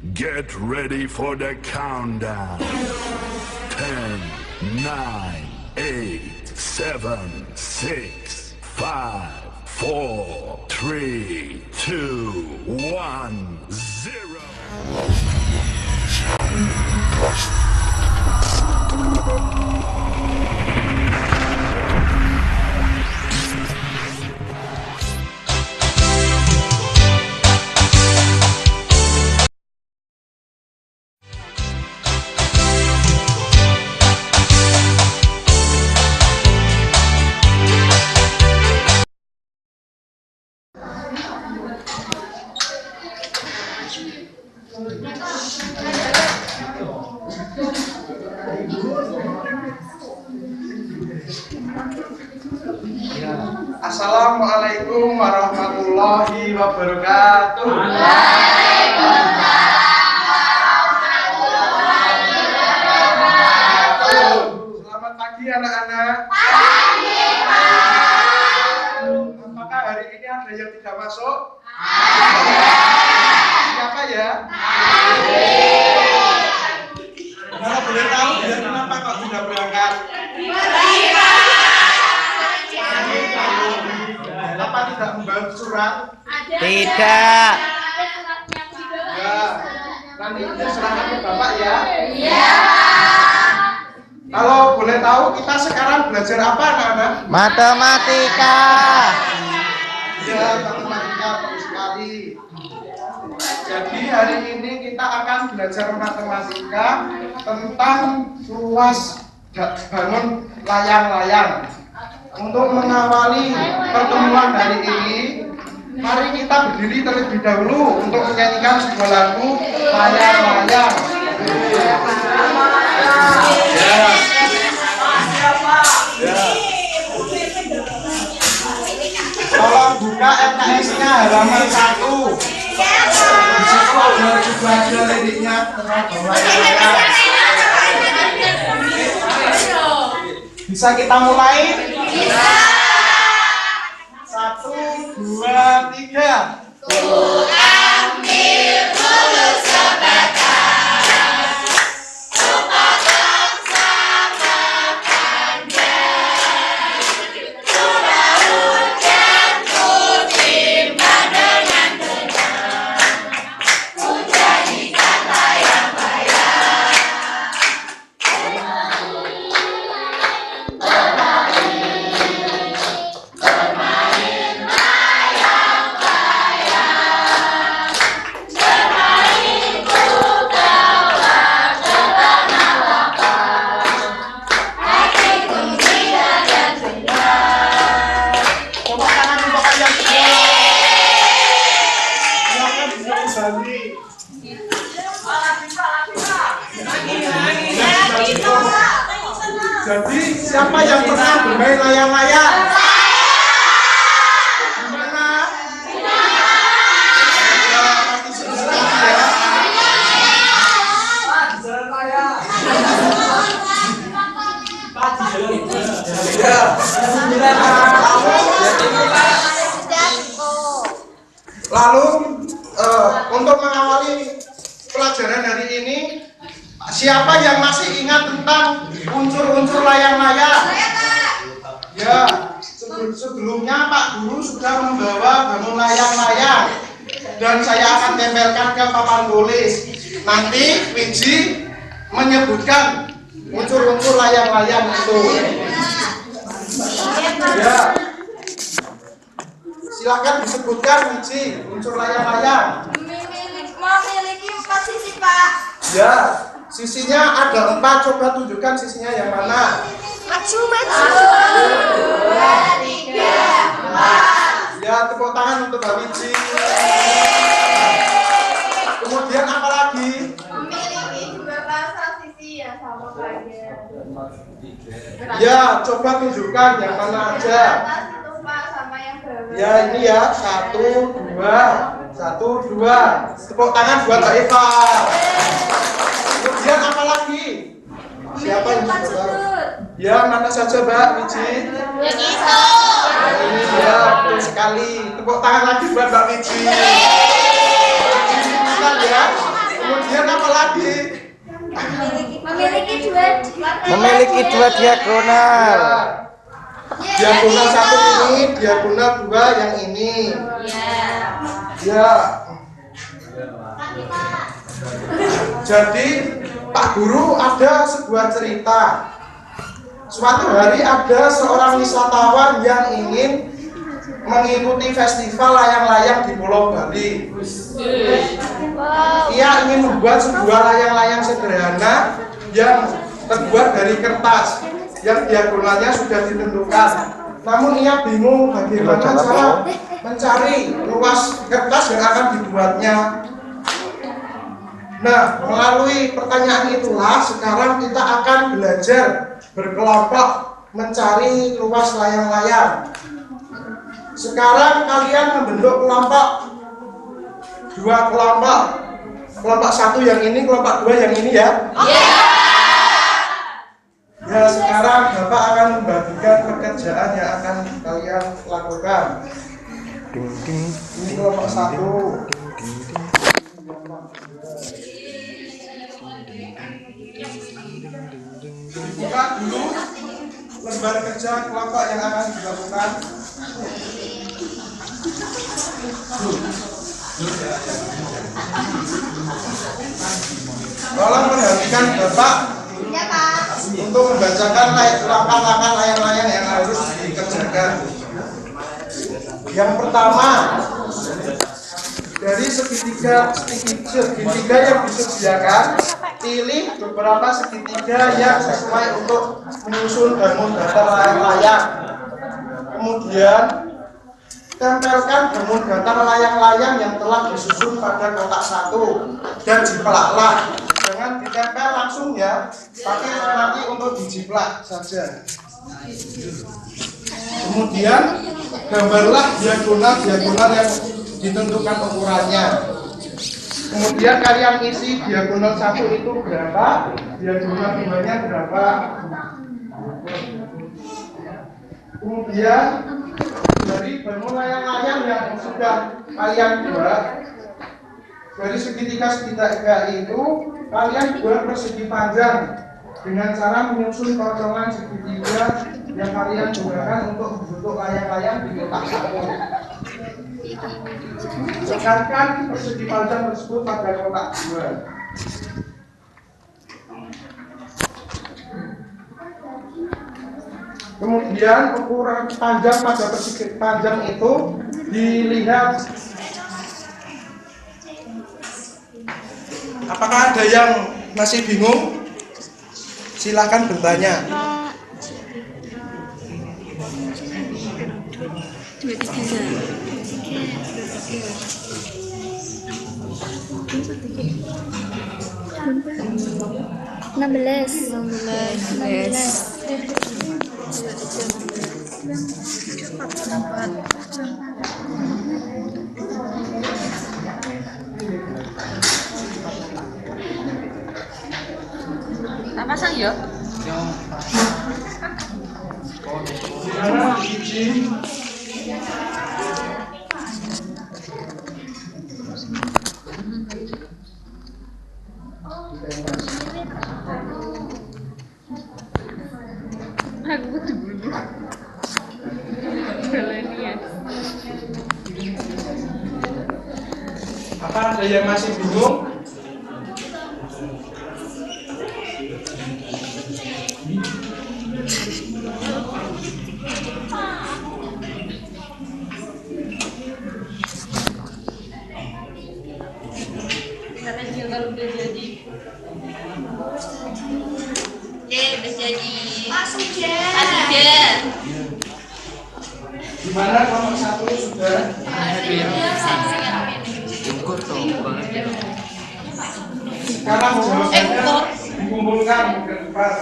Get ready for the countdown. 10, 9, 8, 7, 6, 5, 4, 3, 2, 1, 0. Assalamualaikum warahmatullahi wabarakatuh. Selamat pagi anak-anak. Pagi, Pak. Apakah hari ini ada yang tidak masuk? Ada. Siapa ya? Kalau boleh tahu dia kenapa kok tidak berangkat? Apa tidak membawa surat? Tidak. Ya, nanti kita serahkan ke Bapak ya. Iya. Kalau boleh tahu kita sekarang belajar apa anak-anak? Matematika. Ya, matematika bagus sekali. Jadi hari ini kita akan belajar matematika tentang ruas bangun layang-layang. Untuk mengawali pertemuan hari ini, mari kita berdiri terlebih dahulu untuk menyanyikan sebuah lagu layang-layang. Tolong buka LKS-nya halaman 1. Di situ ada juga liriknya tentang layang-layang. Bisa kita mulai? Bisa. 1, 2, 3. Ku ambil bulu sebatang, sepotong sama panjang. Curah hujan ku timbang dengan tenang, ku jadikan layang-layang. Jadi siapa yang pernah bermain layang-layang? Gimana? Ya, pasti seru ya. Lalu untuk mengawali pelajaran hari ini, siapa yang masih ingat tentang unsur-unsur layang-layang? Ya, sebelumnya Pak Guru sudah membawa bangun layang-layang dan saya akan tempelkan ke papan tulis. Nanti Wiji menyebutkan unsur-unsur layang-layang itu. Ya, silakan disebutkan Wiji unsur layang-layang. Memiliki 4 sisi, Pak. Ya, sisinya ada 4. Coba tunjukkan sisinya yang mana. Maju. 2, 3, 4. Ya, tepuk tangan untuk Mbak Wiji. Kemudian apa lagi? Memiliki 2 pasang sisi yang sama panjang. Ya, coba tunjukkan yang mana aja. Atas itu, Pak, sama yang bawah. Ya, ini ya, 1, 2, 1, 2. Tepuk tangan buat Mbak Eva. Kemudian apa lagi? Siapa yang sudah tahu? Ya, mana saja Mbak Wiji? Yang itu. Ini ya, betul sekali. Tepuk tangan lagi buat Mbak Wiji. Bukan ya? Kemudian apa lagi? Memiliki dua diagonal. Diagonal satu ini, diagonal dua yang ini. Ya. Jadi Pak Guru ada sebuah cerita. Suatu hari ada seorang wisatawan yang ingin mengikuti festival layang-layang di Pulau Bali. Ia ingin membuat sebuah layang-layang sederhana yang terbuat dari kertas yang diagonalnya sudah ditentukan. Namun ia bingung bagaimana cara mencari luas kertas yang akan dibuatnya. Nah, melalui pertanyaan itulah sekarang kita akan belajar berkelompok mencari luas layang-layang. Sekarang kalian membentuk kelompok, dua kelompok. Kelompok satu yang ini, kelompok dua yang ini ya. Ya, sekarang Bapak akan membagikan pekerjaan yang akan kalian lakukan. Ini kelompok satu. Buka dulu lembar kerja kelompok yang akan dilakukan. Tolong perhatikan Bapak untuk membacakan langkah-langkah layang-layang yang harus dikerjakan. Yang pertama, dari segitiga yang disediakan, pilih beberapa segitiga yang sesuai untuk menyusun bangun datar layang-layang. Kemudian tempelkan bangun datar layang-layang yang telah disusun pada kotak satu dan jiplaklah. Jangan ditempel langsung ya, tapi nanti untuk dijiplak saja. Kemudian gambarlah diagonal yang ditentukan ukurannya. Kemudian kalian isi diagonal satu itu berapa, diagonal duanya berapa. Kemudian dari bangun layang-layang yang sudah kalian buat, dari segitiga itu kalian buat persegi panjang dengan cara menyusun potongan segitiga yang kalian gunakan untuk membentuk layang-layang di kotak satu. Dekatkan persegi panjang tersebut pada kotak dua. Kemudian ukuran panjang pada persegi panjang itu dilihat. Apakah ada yang masih bingung? Silakan bertanya. Enam belas. Tak pasang ya? Aku butuh dulu. Apa ada yang masih bingung? Katanya kalau udah jadi. Udah jadi. Masuk Gimana kelompok satu sudah? Sekarang jawabannya dikumpulkan ke depan.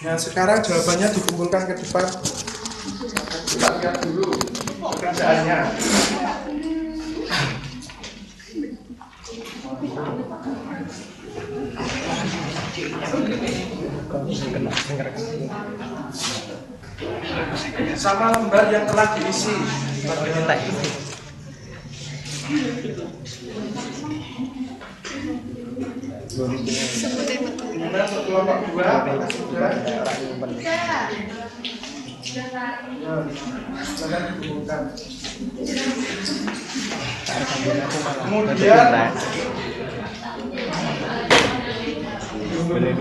Nah, sekarang jawabannya dikumpulkan ke depan. Kita lihat dulu pekerjaannya. sama lembar yang telah diisi. Kemudian untuk kelompok 2 sudah. Jangan dihubungkan. Kemudian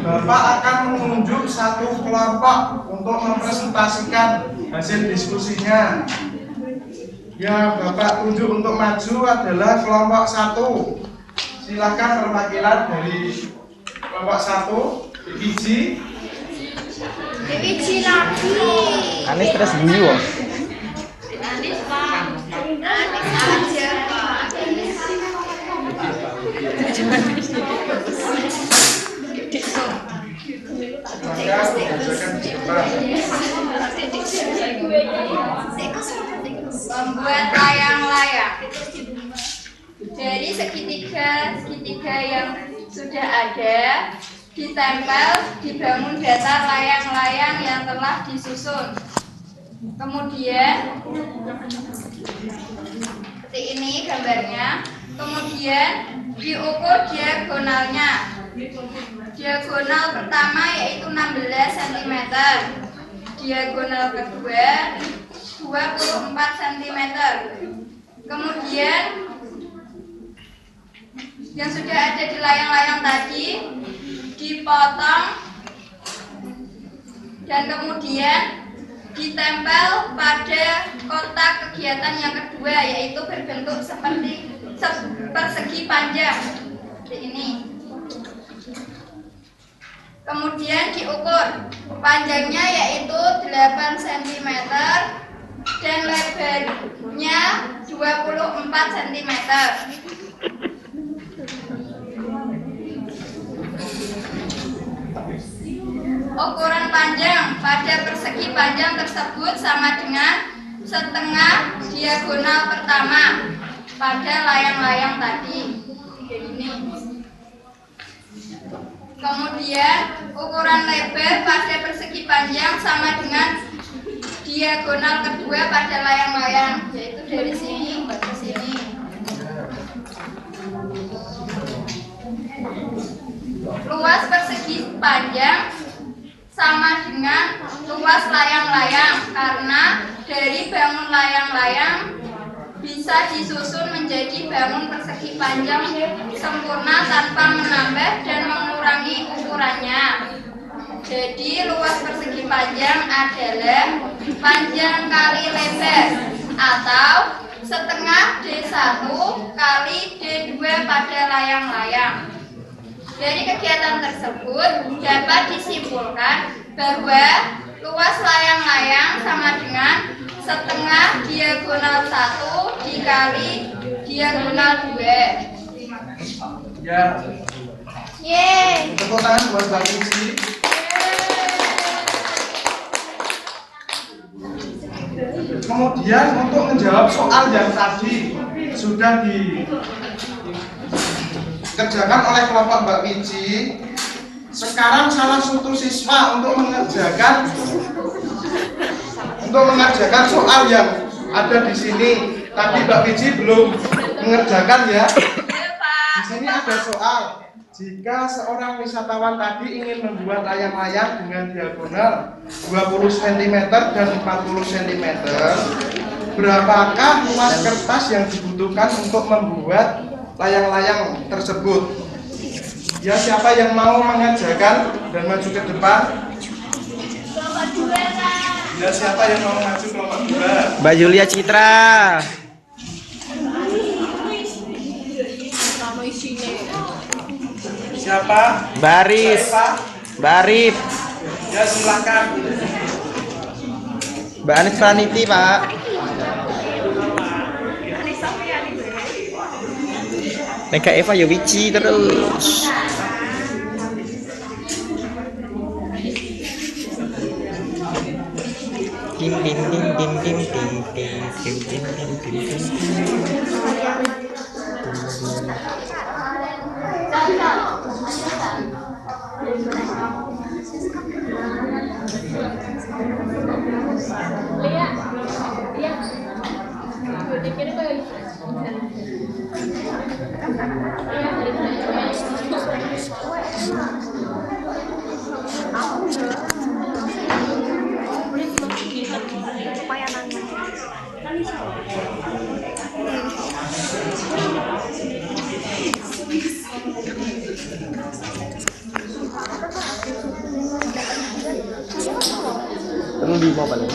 Bapak akan menunjuk satu kelompok untuk mempresentasikan hasil diskusinya. Ya, Bapak tunjuk untuk maju adalah kelompok 1. Silakan perwakilan dari kelompok 1, Biji. Biji lagi. Anis terus guyu. Anis Pak. Anis aja Pak. Membuat layang-layang dari segitiga yang sudah ada, ditempel, dibangun datar layang-layang yang telah disusun. Kemudian seperti ini gambarnya. Kemudian diukur diagonalnya. Diagonal pertama yaitu 16 cm. Diagonal kedua 24 cm. Kemudian yang sudah ada di layang-layang tadi dipotong dan kemudian ditempel pada kotak kegiatan yang kedua, yaitu berbentuk seperti persegi panjang seperti ini. Kemudian diukur panjangnya yaitu 8 cm dan lebarnya 24 cm. Ukuran panjang pada persegi panjang tersebut sama dengan setengah diagonal pertama pada layang-layang tadi. Ini. Kemudian ukuran lebar pada persegi panjang sama dengan diagonal kedua pada layang-layang, yaitu dari sini ke sini. Luas persegi panjang sama dengan luas layang-layang, karena dari bangun layang-layang bisa disusun menjadi bangun persegi panjang sempurna tanpa menambah dan mengurangi ukurannya. Jadi luas persegi panjang adalah panjang kali lebar atau setengah D1 kali D2 pada layang-layang. Dari kegiatan tersebut dapat disimpulkan bahwa luas layang-layang sama dengan setengah diagonal 1 dikali diagonal 2. Ya. Yeay. Tepuk tangan buat Mbak Biji. Kemudian untuk menjawab soal yang tadi sudah dikerjakan oleh kelompok Mbak Biji. Sekarang salah satu siswa untuk mengerjakan soal yang ada di sini. Tadi Mbak Biji belum mengerjakan ya. Di sini ada soal. Jika seorang wisatawan tadi ingin membuat layang-layang dengan diagonal 20 cm dan 40 cm, berapakah luas kertas yang dibutuhkan untuk membuat layang-layang tersebut? Ya, siapa yang mau mengerjakan dan maju ke depan? Kelompok 2, Kak. Ya, siapa yang mau maju kelompok 2? Mbak Julia Citra. Siapa? Baris. Barif. Ya, silakan. Mbak Anis Praniti, Pak. Neka Eva Yowici terus. Ding ding ding ding ding ding ding ding ding ding ding. Perlu di mau balik.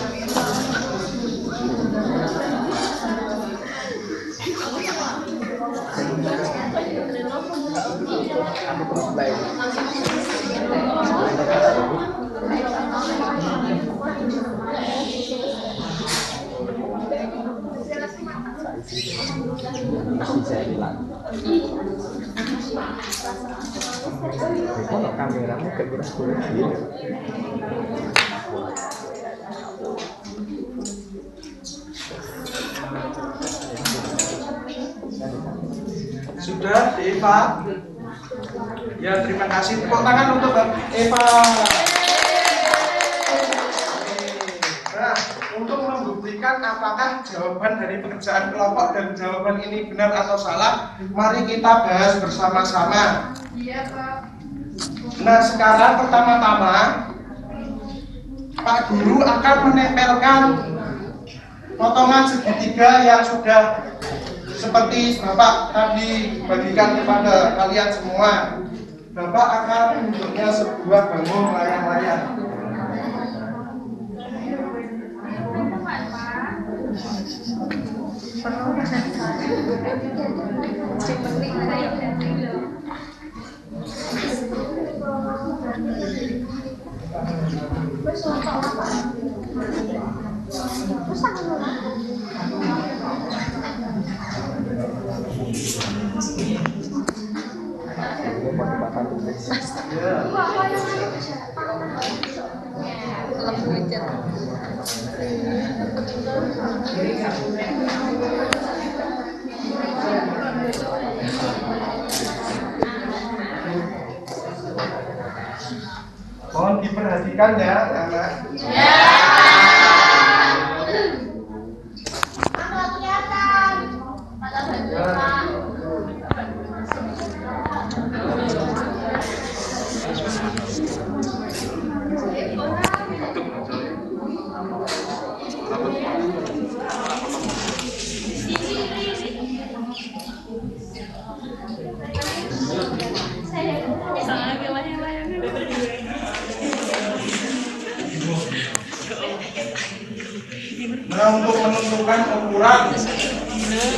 Aku terus balik. Bisa hilang. Kalau kameramu kira-kira boleh gitu. Sudah, Eva. Ya, terima kasih. Tepuk tangan untuk Eva. Nah, untuk membuktikan apakah jawaban dari pekerjaan kelompok dan jawaban ini benar atau salah, mari kita bahas bersama-sama. Iya, Pak. Nah, sekarang pertama-tama Pak Guru akan menempelkan potongan segitiga yang sudah seperti Bapak tadi bagikan kepada kalian semua. Bapak akan menunjuknya sebuah bangun layang-layang. Mohon diperhatikan ya, anak. Nah, untuk menentukan ukuran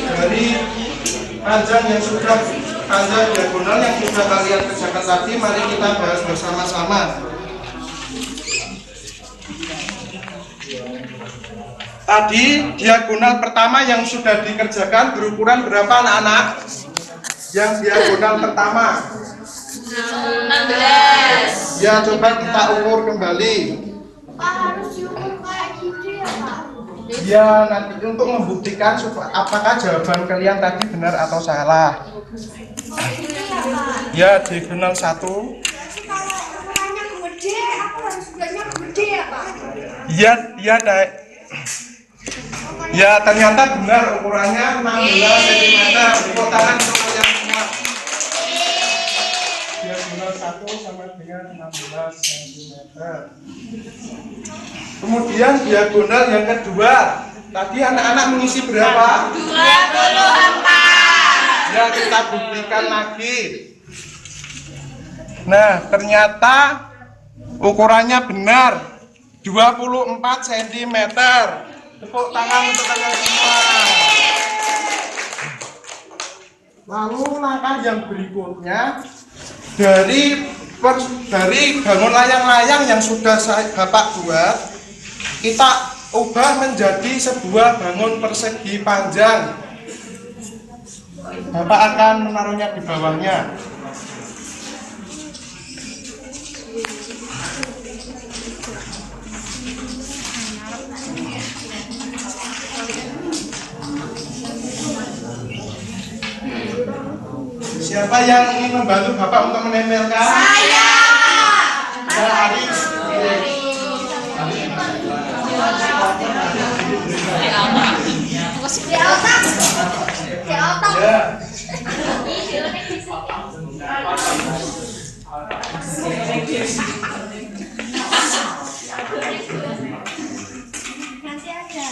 dari panjang diagonal yang sudah kalian kerjakan tadi, mari kita bahas bersama-sama. Tadi diagonal pertama yang sudah dikerjakan berukuran berapa anak-anak? Yang diagonal pertama 16. ya, coba kita ukur kembali. Pak, harus diukur kayak gitu ya, Pak? Ya, nanti untuk membuktikan apakah jawaban kalian tadi benar atau salah. Ya, diagonal 1. Kalau ukurannya gede, aku harus belajar gede ya, Pak? Ya, Dek. Ya, ternyata benar ukurannya 16 cm. Tepuk tangan untuk kalian semua. Diagonal 1 sama dengan 16 cm. Kemudian diagonal yang kedua. Tadi anak-anak mengisi berapa? 24. Ya, kita buktikan lagi. Nah, ternyata ukurannya benar 24 cm. Tepuk tangan untuk kalian semua. Lalu langkah yang berikutnya dari bangun layang-layang yang sudah Bapak buat, kita ubah menjadi sebuah bangun persegi panjang. Bapak akan menaruhnya di bawahnya. Siapa yang ingin membantu Bapak untuk menempelkan? Saya. Ya, Aris. Di otak. Di otak. Ya. Nanti ada.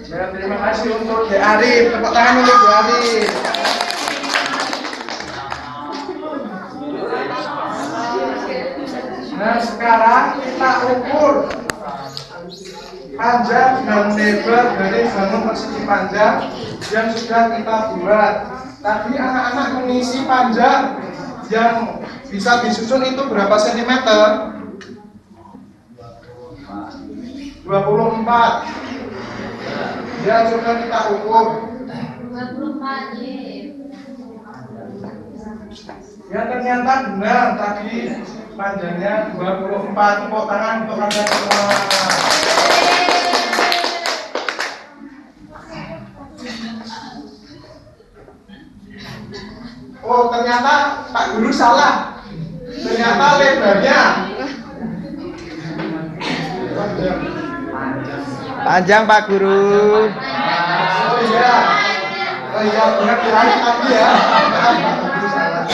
Ya, terima kasih untuk Dek Arif. Tepuk tangan untuk Dek Arif. Nah, sekarang kita ukur panjang dan lebar dari bangun persegi panjang yang sudah kita buat. Tadi anak-anak mengisi panjang yang bisa disusun itu berapa sentimeter? 24. Ya, coba kita ukur. 24 Ya, ternyata benar tadi panjangnya 24. Tepuk tangan untuk kalian semua. Oh, ternyata Pak Guru salah. Ternyata lebarnya Panjang Pak Guru. oh iya. Oh iya, benar kirain tadi ya. Maaf, Pak Guru salah.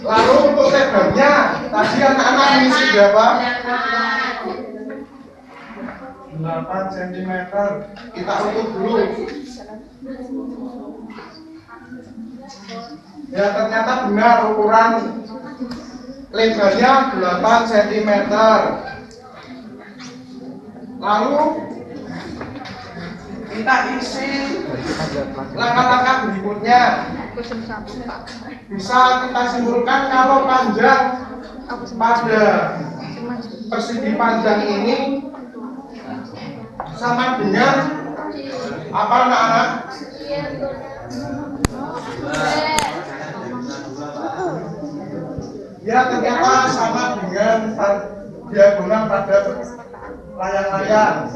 Lalu untuk lebarnya, tadi anak-anak mengisi berapa? 8 cm. Kita ukur dulu. Ya, ternyata benar ukuran lebarnya 8 cm. Lalu kita isi langkah-langkah berikutnya. Bisa kita simpulkan kalau panjang pada persegi panjang ini sama dengan apa anak-anak? Ya, ternyata sama dengan diagonal pada layang-layang.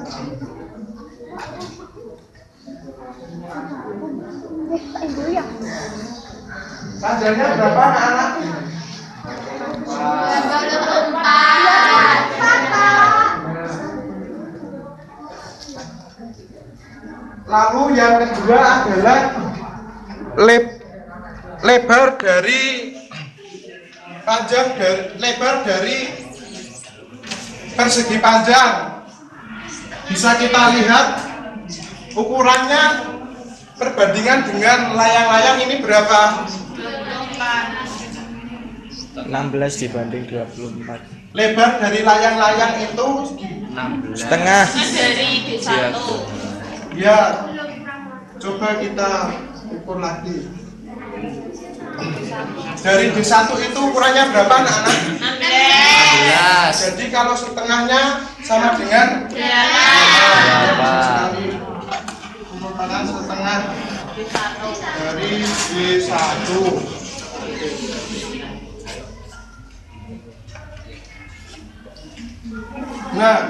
Panjangnya berapa anak-anak? 24. Lalu yang kedua adalah lebar dari lebar dari persegi panjang. Bisa kita lihat ukurannya perbandingan dengan layang-layang ini berapa? 16 dibanding 24. Lebar dari layang-layang itu Setengah. Dari D1. ya, coba kita ukur lagi. Dari D1 itu ukurannya berapa anak-anak? 16. Jadi kalau setengahnya sama dengan merupakan setengah dari D1. Nah,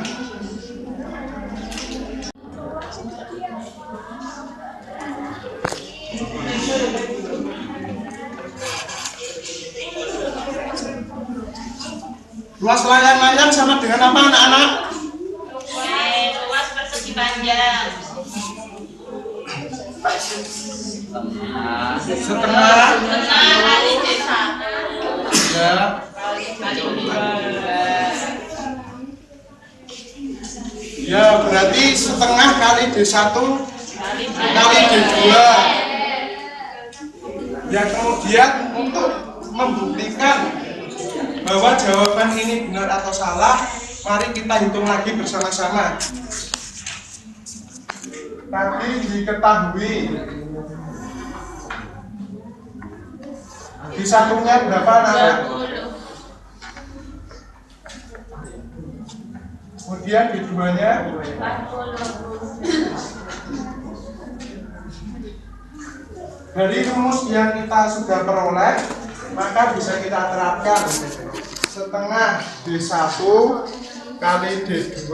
luas layang-layang sama dengan apa anak-anak? Luas persegi panjang. Setengah Kali D1. ya. Ya, berarti setengah kali D1 kali D2. Ya, kemudian untuk membuktikan bahwa jawaban ini benar atau salah, mari kita hitung lagi bersama-sama. Tadi diketahui di satunya berapa anak? Kemudian di duanya dari rumus yang kita sudah peroleh, maka bisa kita terapkan setengah D1 kali D2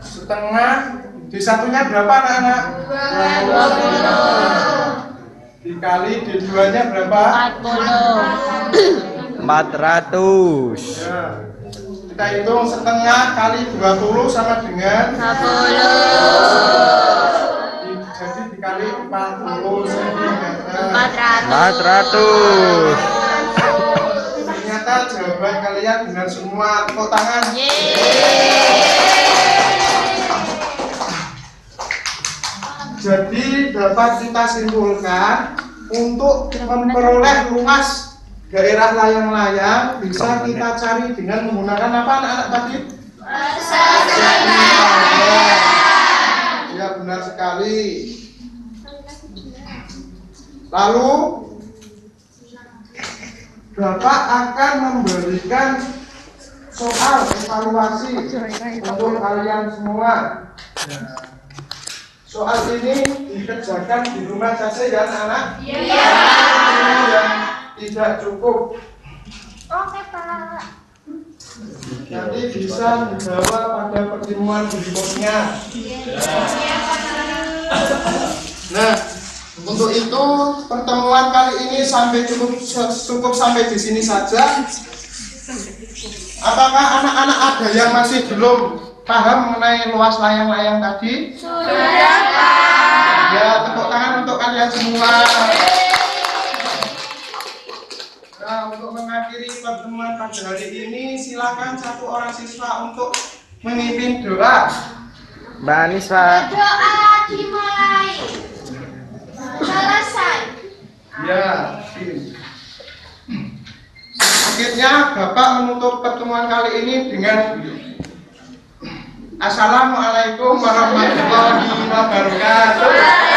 setengah D1 nya berapa anak-anak? 20 dikali D2 nya berapa? 400. Ya. Kita hitung setengah kali 20 sama dengan 10. Jadi dikali 40 cm. 400. Ternyata jawaban kalian benar semua. Tepuk tangan. Jadi dapat kita simpulkan untuk memperoleh luas daerah layang-layang bisa kita cari dengan menggunakan apa anak-anak tadi? Ya benar sekali. Lalu Bapak akan memberikan soal evaluasi untuk kalian semua. Soal ini dikerjakan di rumah saja ya anak-anak? Iya. Yang tidak cukup. Oke, Pak. Nanti bisa dijawab pada pertemuan berikutnya. Nah, untuk itu pertemuan kali ini cukup sampai di sini saja. Apakah anak-anak ada yang masih belum paham mengenai luas layang-layang tadi? Sudah, Pak. Ya, tepuk tangan untuk kalian semua. Nah, untuk mengakhiri pertemuan pada hari ini, silakan satu orang siswa untuk memimpin doa. Mbak Aniswa. Doa dimulai. Selesai. Ya, ini. Akhirnya Bapak menutup pertemuan kali ini dengan Assalamualaikum warahmatullahi wabarakatuh.